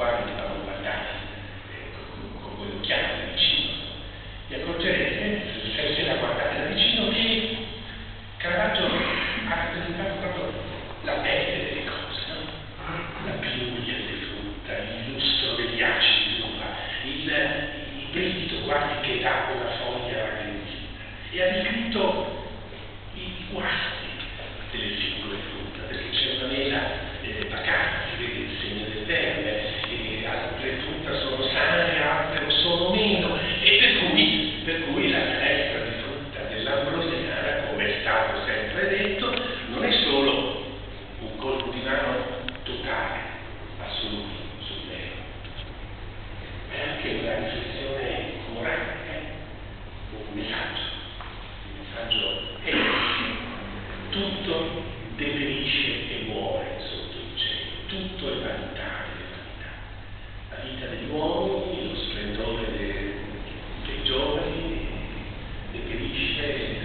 quali vanno guardati con quegli occhiali da vicino, vi accorgerete, se la guardate da vicino, che Caravaggio ha rappresentato proprio la pelle delle cose, no? La piuglia delle frutta, il lustro degli acidi d'uva, il brivido quasi che dà quella foglia argentina, e ha descritto i guasti delle singole frutta, perché c'è una mela bacata, si vede il segno del verme, e altre frutta sono sane, altre lo sono meno, e per cui la finestra di frutta dell'Ambrosiana, come è stato sempre detto, non è solo un colpo di mano totale, assoluto sul vero, ma è anche una riflessione morale, un messaggio. Il messaggio è tutto deperisce e muore sotto il cielo, tutto è vanità delle vanità. La vita degli uomini, lo splendore dei giovani deperisce